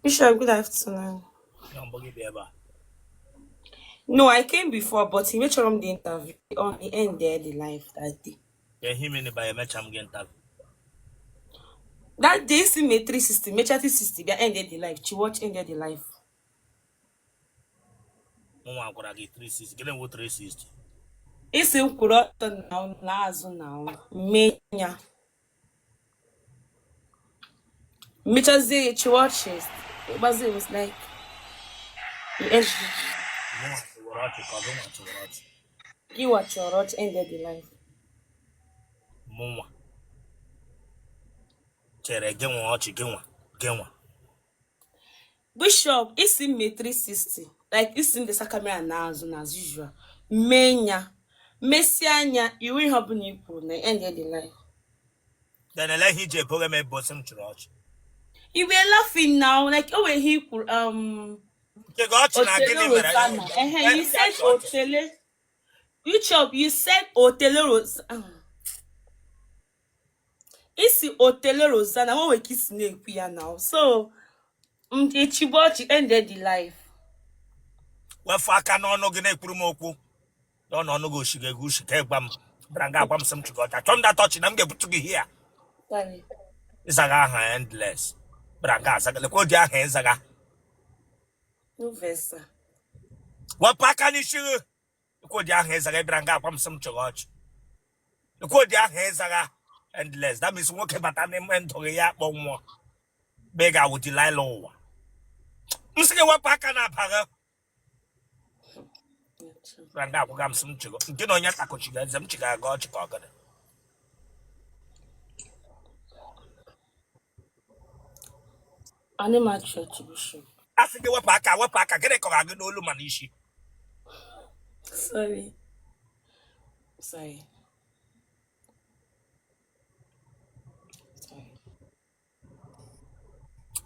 Bishop, good afternoon. No, I came before, but he made sure on the interview on the end there the live that day. Yeah, him in the biometric interview. That day he made 360, made 360, they ended the live. She watched ended the live. No one could get 360. Get them with 360. Isi kwuru ọtọ n'azụ na mmenya. Mechazie she watches. It was like the end. You watch your watch ended the live. Mwa. Chere genwa ochi genwa. Bishop, isi made 360. Like isi the camera n'azụ as usual. Mmenya. Messianya, you will have been equal na ended the life. Then I let him just program a bosom church. You were laughing now, like oh he could You got to you said Otele. Bishop, you said Otele Rosanna. It's Otele Rosanna. What we kiss snake now. So Chibochi ended the life. Well, fuck, I know no gene promoku. Don't know go she get goose, bam, branga bam some to got. I told that touch and I'm going to be here. It's a guy endless. Branga, the code your hands. No versa. What pack an issue? The code your hands, I branga bam some to watch. The code your hands endless. That means walking but I meant to react one more. Beggar would lie low. Mr. What pack an apara? Branga will come some to go. Get on your taco chicken, some chicken got to cock. Animal church bishop. I think what pack, get a cog, no lumanishi. Sorry.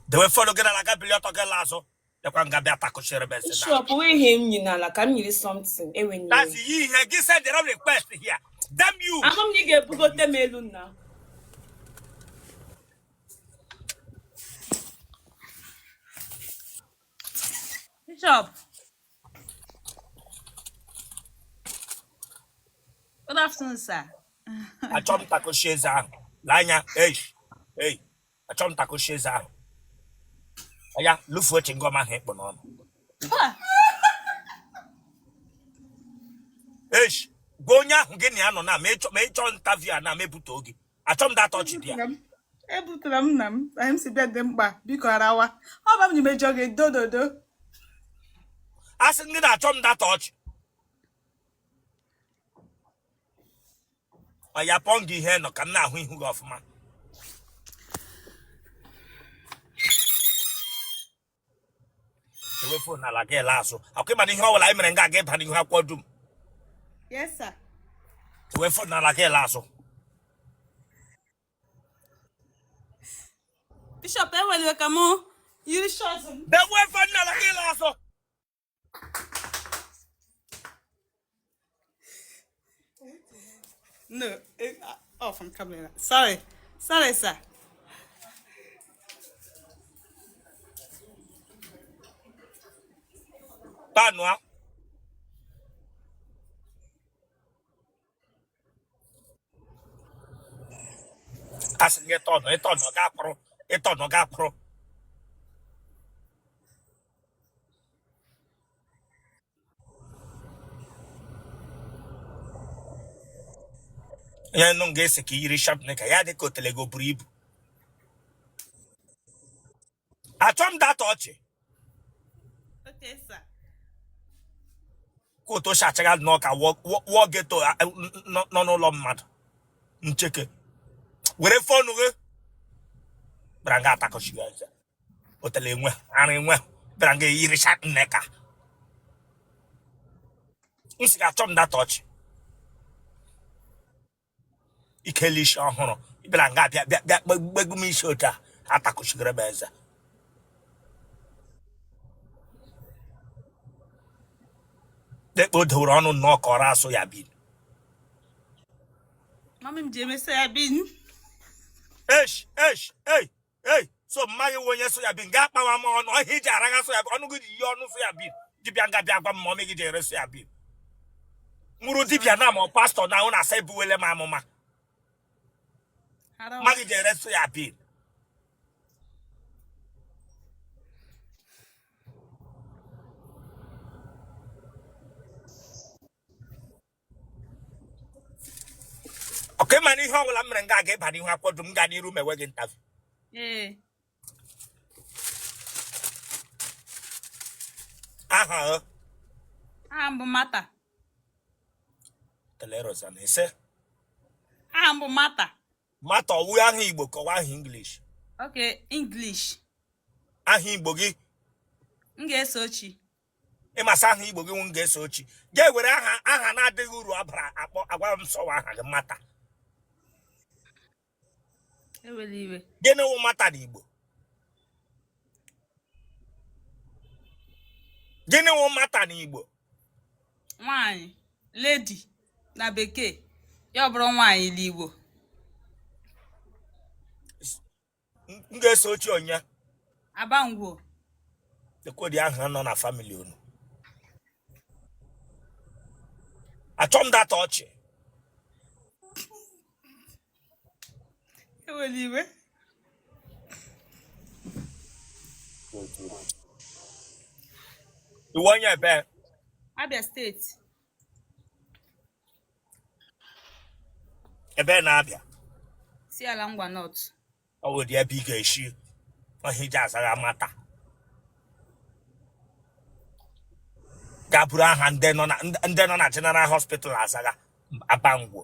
They were following like a billion to Galazo. The one got that taco share best. Sure, away him, you know, like I'm needing something. That's ye, he said the only question here. Damn you! I'm going to get Bugote Melun now. Bishop. Good afternoon, sir. I chom taco shares. Lanya, hey. I chom taco shares. Yeah, look for it and go my head on. Hey, Gonya, Geniano, na me John Tavia, na me Butogi. I chom that touch it here. I'm si bed them back because how about you may jog a do? I said, I chom that touch. I yapongi here no can now who off man. The way for na like a lasso. I came and how I mean, and get and you have quadrum. Yes, sir. The way for na like a lasso. Bishop, when you come on, you shot him. The way for na like a lasso. No, from coming. Sorry, sir. Panwa. As get on, it on no gapro. Yeah, no guess a key sharp neck. I had a Otele go bribe. I told that touch. Okay, sir. Go to Shachagal knock. I walk get to no long mad. Check it. Where a phone, Branga taco sugar. Otele, and Branga Irish hat necker. I told that touch. Ikelish on honor. Branga, that begumi shota. Ataco sugar beza. That would run knock or aso yabin. Mammy Jimmy say I've been. Hey, So magi wonye soya bin ga pa ma ono hija araga soya onu gidi yo onu soya bin dibia nga bia gwa mo megi jere soya bin muru dibia na mo pastor na una say buwele ma mama magi jere soya bin okay mani ho wala mrenga ga ba ni ho akwodum ga ni room e wege interview aha Ambu mata. telero sana ise Ambu mata. mata owu aha Igbo ko wa English Okay, English. aha Igbo gi Ngesochi. e masa aha Igbo gi won ga eso ochi ga were aha na adịghị uru abara akpọ agwa m so wa aha gị mata Eweliwe. gene wo mata n'Igbo gene wo mata n'Igbo Nwanyị, lady na bekee. Ya bụrụ nwanyị n'Igbo. m ga-eso ochi onya Abangwo. ekodi aha nọ na family unu achọm data ọchị Eweliwe. iwe onye ebe Abia State. ebe na-abịa Si ala Ngwa North. ọ bụ dị ebe ị ga-eshi ọhịja azaghị amata ga-abụrụ aha ndị nọ na General Hospital azaga Abangwo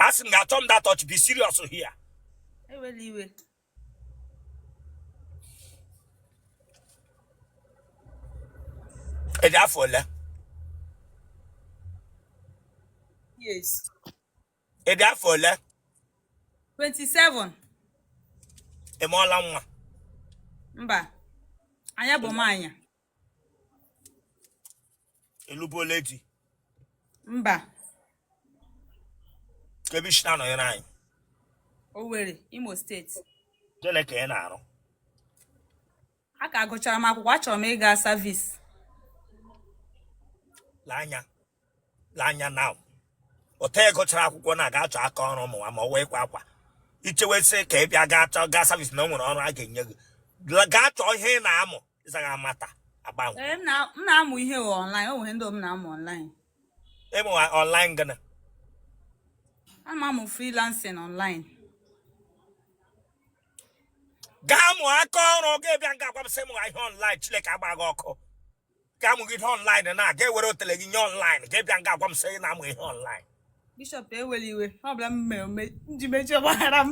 a sị m ga-achọ m data ọchị be serious here Eweliwe. ịdị afọ ole Yes. ịdị afọ ole 27. ị mụọla nwa Mba. Anya bụ manya. ịlụbụole di Mba. kebishina nọnyere anyị Owerri, Imo State. gịnị ka ị na-arụ A ka gụchara m akwụkwọ, achọrọ m ịga service. lee anya na Otele gụchara akwụkwọ na ga-achọ aka ọrụ ụmụ nwa ma ọ wee kwa akwa ichewesị ka ị bịa gaa service na o nwere ọrụ a ga-enye gị gaa chọọ ihe ị na-amụ ịzaghị amata agbanwe M na-amụ ihe online. O nwere ndị m na-amụ online. ịmụ online gịnị A ma amụ freelancing online. gaa mụọ aka ọrụ ga-ebịa nga akwapụsị mụ ihe online Chineke agba gị ọkụ gaa mụ gị ihe online na ga ewere Otele gị nye online ga-ebịa nga agwa m sị ị na-amụ ihe online Bishop Eweliwe. Ọ bụla m mere ndị mejọ gbaghara m.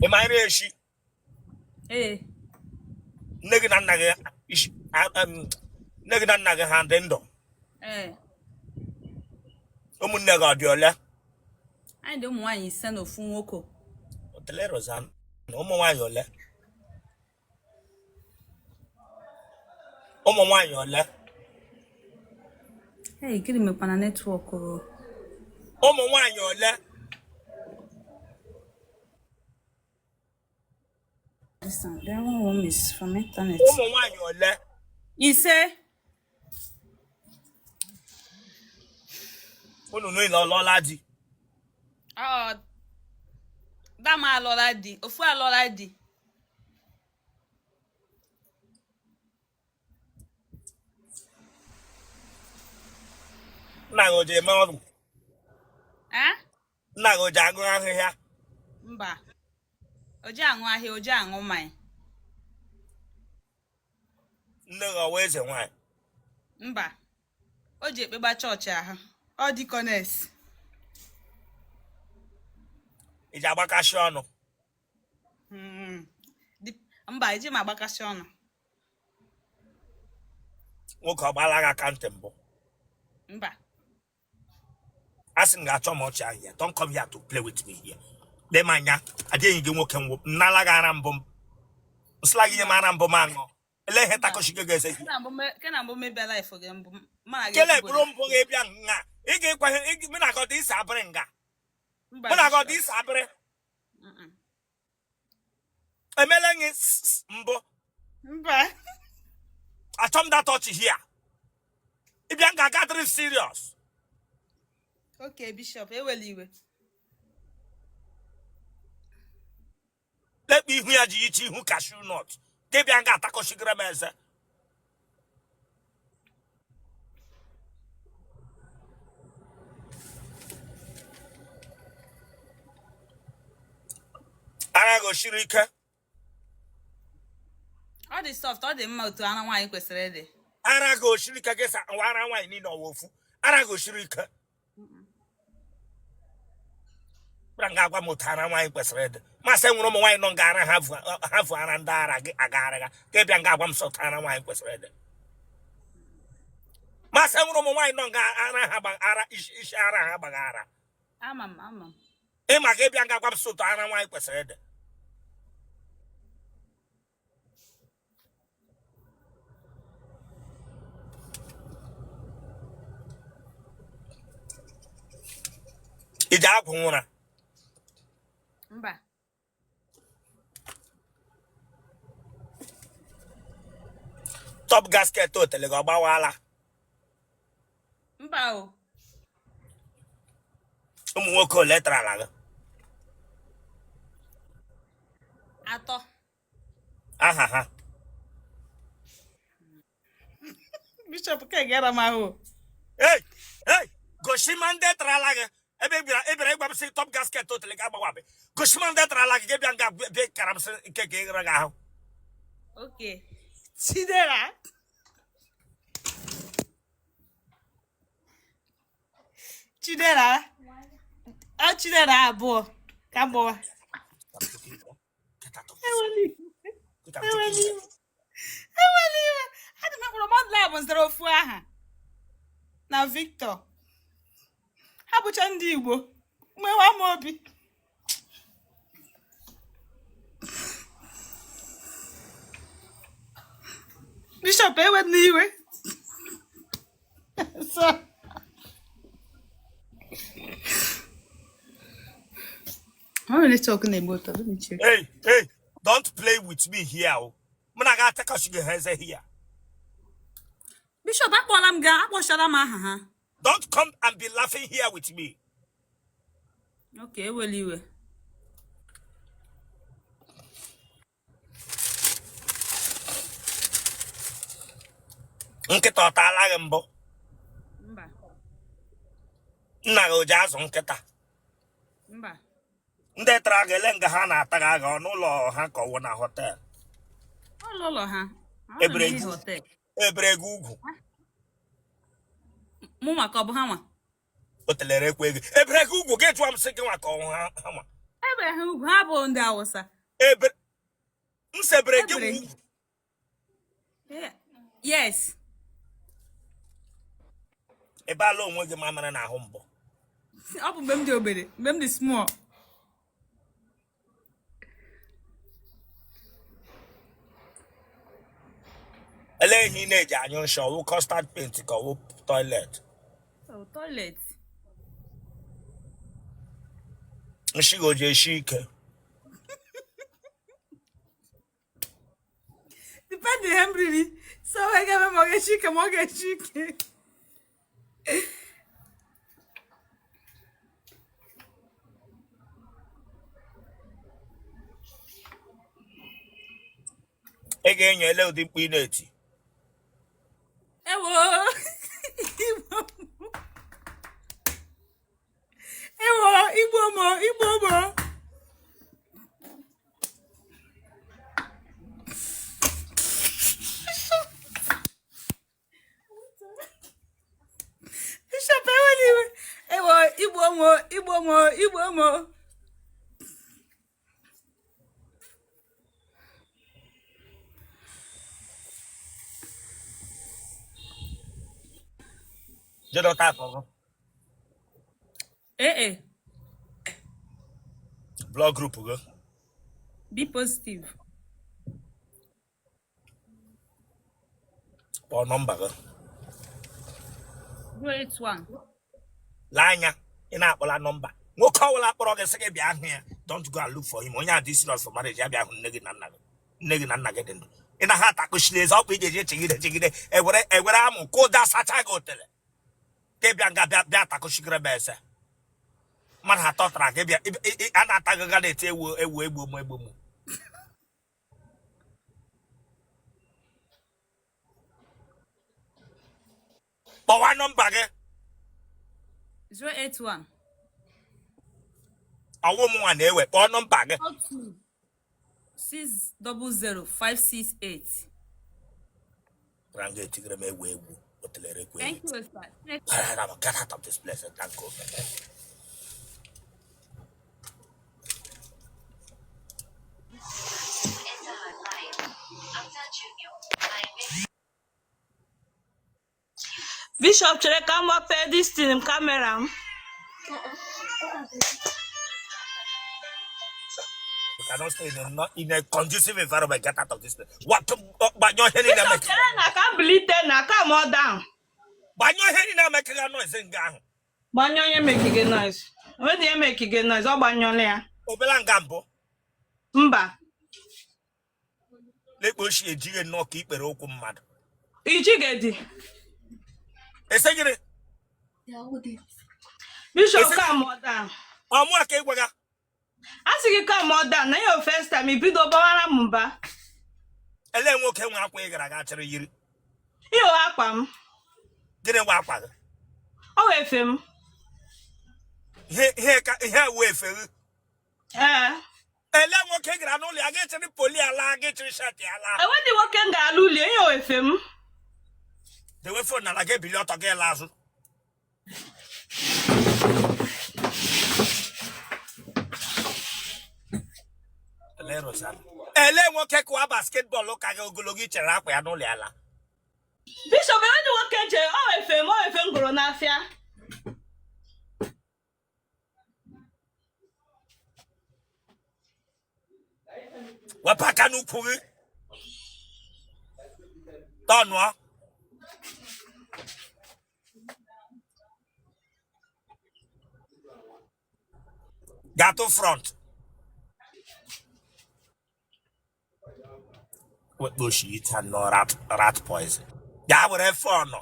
ị mara echi Ee. nne gị na nna gị ha dị ndụ Ee. ụmụnne gị ọ dị ole Anyị dị ụmụ nwaanyị 5 na ofu nwoke. Otele Rozan na ụmụ nwaanyị ole ụmụ nwaanyị ole Hey, gịnị mekwana netwọk o? ụmụ nwaanyị ole Listen, that one is from internet. ụmụ nwaanyị ole 5. unu niile ọlụọla di Dama alọla di. Ofu alọla di. nna gị o ji eme ọrụ nna gị o ji agụ ahịhịa Mba. Oji aṅụ ahịa, oji aṅụ mmanya. nne gị ọwa eze nwaanyị Mba. O ji ekpegba chọọchị ahụ. Ọ dịkọnes. iji agbakasị ọnụ Mba, eji m agbakasị ọnụ. nwoke ọ gbala gị akantị mbụ Mba. a sị m ga-achọ m ọchị ahụ ya don't come here to play with me here lee m anya adịghị gị nwoke nnala gị ara mbụ m Slag in man and Bomango. Let her tackle she gets it. Can I maybe life again? Kele Brumbo Gabianga. When I got this abrenga. When I got this abre. A melang is Mbo. I told that touch here. If you got it serious. Okay, Bishop, I will leave it. Let me hear you who cashew not. Give you a taco shigrameza. I go shirika. All the soft, all the mouth to Anna Wine was ready. I go shirika guess and one I need no wolf. I go shirika. Brangagua Mutana wine was red. Master no wine on Gara have one and Agara. Gabiangabam Sotana wine was red. Master no wine on Gara Habagara Ishara Habagara. Amam. Emma Gabiangabam Sotana wine was red. Ijabuna. Mba. Top gasket to Otele Bawala. Mba. Umwoko letra laga. Ato. Aha. Bishop can't get a maho. Hey, Goshiman de Tralaga. Everybody say top gasket totally gabawabe. Goshiman de Tralaga gave Yanga big carams kegaraga. Okay. Chidera. Oh, Chidera, boy. Come on. I will leave. I don't know what lab was there for her. Now, Victor. How about Igbo? My one more be. Bishop, I went anyway. So. I'm really talking about it. Let me check. Hey, don't play with me here. Munaga take us here. Bishop, I Don't come and be laughing here with me. Okay, well, you will. Nkita otala mbo. Mba. Nna go jazz nkita. Mba. Ndị tragele nga ha na-ataga ga n'ụlọ ha ka ọwụ na hotel. Lolo ha. Ebregu. Hotel. Ebregu ugwu. Mụnwa ka ọ bụ ha nwa. Otelere ekwe ego. Ebregu ugwu ga-etu am sị gị nwa ka ọwụ ha nwa. Ebe ha ugwu ha bụ ndị Awụsa. Nsebregu ugwu. Yes. Ebe ala onwe gị mamara na ahụ mbọ. Ọ bụ mgbe m dị obere, mgbe m dị small. Ele ihe na-eji anyụ nsọ ọwụ custard paint ka ọwụ toilet. Oh, toilet. Nshi goji eshi ike. Depende hem really. So I get my mortgage chicken. Ị ga-enye ele ụdị mkpu ị na-eti. Ewo. Igbo mo. Igbo mo. Jedo tapo. Blog group go. Be positive. Or number. 081. Lanya. In a number. No call up or second behind here. Don't go and look for him. When you are this loss for marriage, you are Negging and nugget. In a hat, I could slays up with the jiggy, and where I'm called that such I go tell it. Kebianga that I could sugar bessa. Man had thought I gave you an attack a way boom. But one number, 081. a woman one day, one number. 42 600 568. Range tigre me way, Otele Thank you, Series. sir. I'm get out of this place and thank God. Bishop chere ka m pay this thing camera. You cannot stay in a conducive environment. Get out of this place. What? But your head in a Bishop chere na ka bilite na ka mo down. But your head in a making a noise in gang. Gbanyo onye mekige noise. Onwe dị emekige noise, ọ gbanyụọla ya. Obelangambo. Mba. Lekpo shi ejire no ka ikpere okwu mmadụ. Ichigedi. Esegire. Bishop ka mo down. Ọmụ aka ịgwaga. Asị gị ka mo down na your first time ibido gbawara m mba. Ele nwoke nwe akwa ị gara aga chịrị yiri. Iyo akwa m. Gịnị nwa akwa gị? Ọ wee efe m. Ihe wee fere. Ele nwoke gara n'ụlọ ya ga-echiri poli ala ga-echiri shati ala. Enwedị nwoke m ga-alụ ulie ihe o efe m. Dewe fon na ga ebili ọtọ gị la azụ. Ele nwoke kụwa basketbọọlụ ka gị ogologo ichere akwa ya n'ụlọ ala. Bishop enwedị nwoke chere o efe m, o efe m gụrụ n'afịa. Wepụ aka n'ukwu gị. Tọnụọ. Gato front. What bush eat and no rat poison. Yeah, would have fun. No.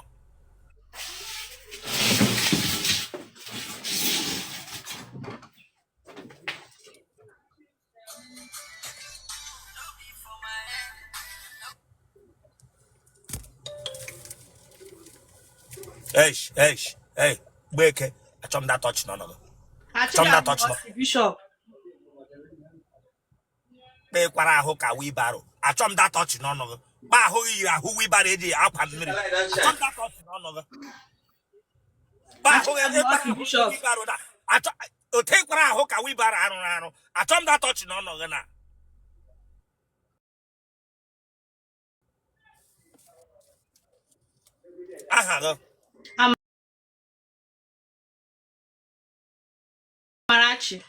Hey, wake. I chum that touch none of it. Bishop. Be kwara ahụ ka wheelbarrow. Achọm that touch none of it. Ba ahụ yiri ahụ wheelbarrow eji akwa mmiri. Achọm that touch none of it. Ba ahụ wheelbarrow da. Achọ o te kwara ahụ ka wheelbarrow arụ. Achọm that touch none of it na. Aha go. Marachi.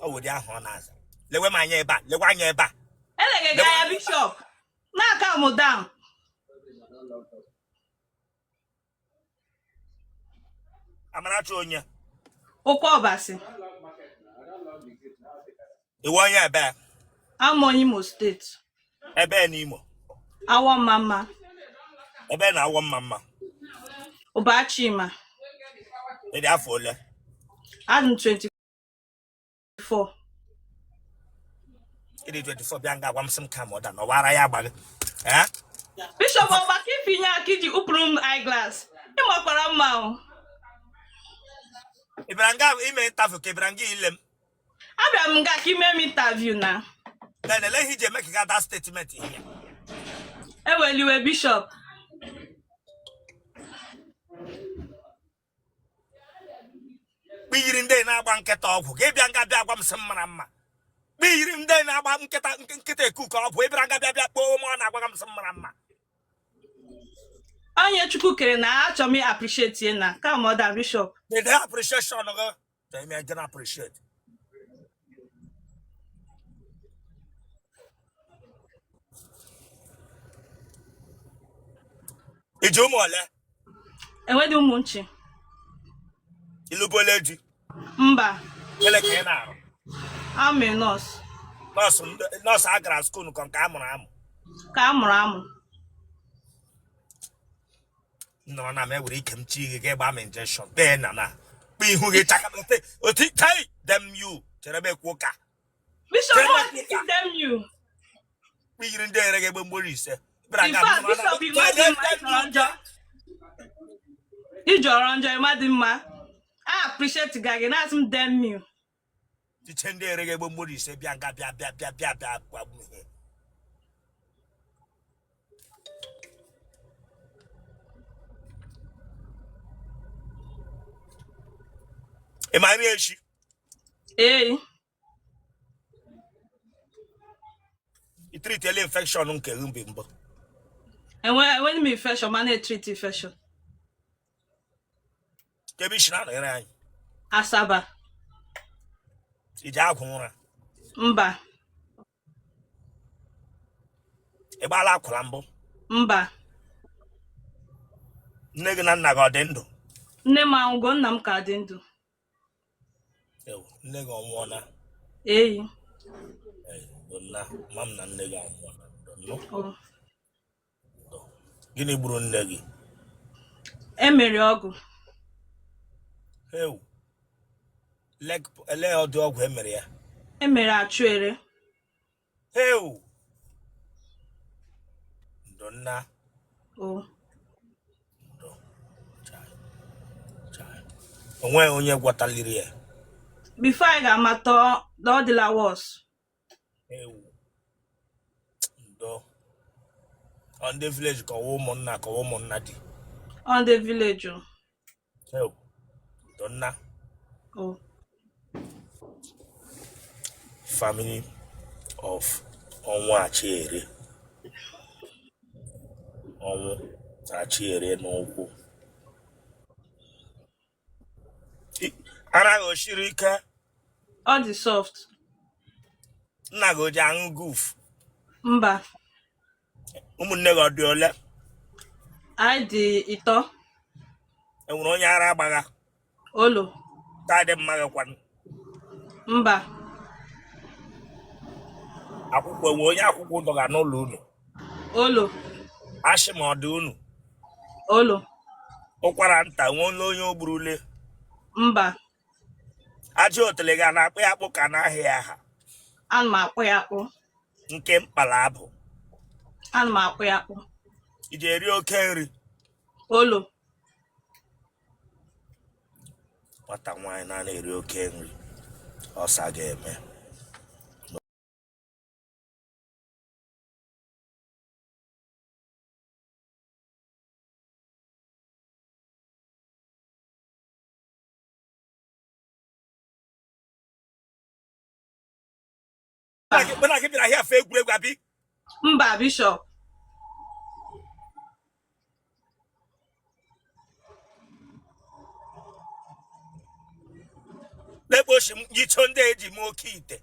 Oh, dị ahụ ọ na-aza. Lewe m anya ebe a, lewe anya ebe a. Elegega ya Bishop. Na-aka m down. Amarachi onye. Ụkwa ọbasi. Iwe onye ebe a. Amụ Imo State. Ebe n'Imo. Awọ mama. Ebe na awọ mama. Ụbachima. Ịdị afọ ole? I'm 24. Ịdị 24 bịa nga agwa m sị m ka m ọda na ọwara ya agbaghị. Bishop ọgbaka ifinye aka iji ụpụrụ m eyeglass. Ịmakwara mma o. Ịbịara nga ime interview ka ịbịara nga ile m. Abịara m nga ka ime m interview na. Then ele ihe iji eme ka ị ga-ada statement ihe. Eweliwe Bishop. Kpiyiri ndị na-agba nkịta ọgwụ ka ịbịa nga bịa agwa m sị m mara mma. Kpiyiri ndị na-agba nkịta ekuku ọgwụ ịbịara nga bịa kpoo m ọ na-agwa m sị m mara mma. Onye Chukwu kere na achọ m appreciate ye na ka mother Bishop. They appreciation go. They may get appreciate. Iji ụmụ ole? Enwedị ụmụ nchi. Ilụbole di? Mba. Ele ka ị na-arụ? Amị nọọsụ. Nọọsụ a gara skuul nke a mụrụ amụ. Ka a mụrụ amụ. Nọ na m ewere ike m chi ihe ga-egba m injection. Bee na kpa ihu gị chakamete. Oti tai dem you. Chere m ekwu ụka. Bishop, what is them you? Kpa yiri ndị ere ga-egbe mgbori ise. In fact, Bishop, imagine Ijoro njọ, imagine ma. I appreciate gagi, na asị m them you. Tiche ndị ere ga-egbe mgbori ise bịa nga bịa gwa m ihe. Ị ma nri echi? Ee. I treat ele infection nke mbe mbọ. Enwe m infection, ma na-treat infection. Kebi shi na ere anyị. Asaba. Ije agwụ ụra. Mba. Ị gbala akwụla mbụ. Mba. Nne gị na nna gị ọ dị ndụ? Nne m anwụgo, nna m ka dị ndụ. Nne gị ọnwụọla? Eyi. Nna mam na nne gị anwụọla. Gịnị gburu nne gị? Emere ọgụ. Ele ọdị ọgwụ emere ya? Emere achụere. Ndonna. Onwe onye gwataliri ya. Before I ga-amata ọ dịla worse. Ndo. On the village ka ụmụnna dị. On the village. Ndonna. Family of ọnwụ Achiere. Ọnwụ Achiere n'ụkwụ. Ara gị o shiri ike? Ọ dị soft. Nna gị o ji aṅụ goof? Mba. Ụmụnne gị ọ dị ole? Anyị dị ịtọ. Enwere onye ara agbagha? Olo. Dadị mma gị kwanụ? Mba. Akwụkwọ enwe onye akwụkwọ dọga n'ụlọ unu? Olo. Ashị ma ọ dị unu? Olo. Ụkwara nta nwe onye o gburule? Mba. Ajị otele gị na-akpụ ya akpụ ka n'ahịa aha? Ana m akpụ ya akpụ. Nke mkpala abụ? Ana m akpụ ya akpụ. Iji eri oke nri? Olo. Nwata nwaanyị na-eri oke nri ọsa ga-eme. Mena gị bịara ahịa fe egwuregwu abi? Mba, Bishop. Lekposhi m yicho ndị eji m oke ite.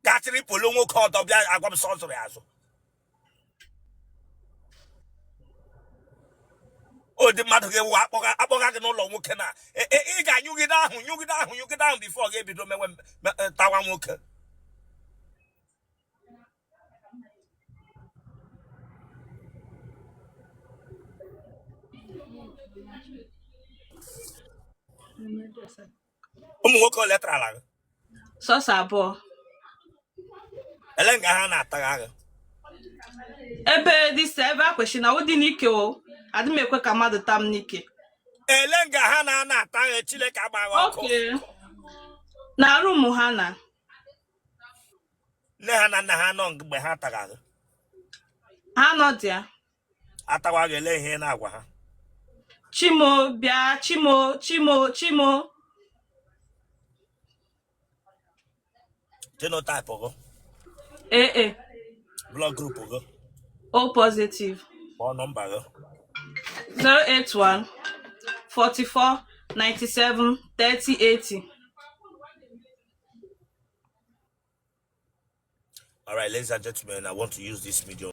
Gatịrị polo nwoke ọdọ bịa agwa m sọzụrụ ya azụ. Odi mmadụ ga-ewu akpọga gị n'ụlọ nwoke na ị ga-anyụgide ahụ bifo ọ ga-ebido mewe tawa nwoke. Ụmụ nwoke ole tara gị? Sọsọ abụọ. Ele nga ha na-atagha gị? Ebe ebe akweshi na ụdị n'ike o. Adị m ekwe ka mmadụ taa m n'ike. Ele nga ha na-ata gị Chineke agbagha ọkụ? Okay. Na room ha na. Nne ha na nna ha nọ mgbe ha tagha gị? Ha nọ dị ya. Atawa gị ele ihe na-agwa ha? Chimo bịa, Chimo. Genotype go? AA. Blood group go? O positive. Or number go? 081 44 97 30 80. All right, ladies and gentlemen, I want to use this medium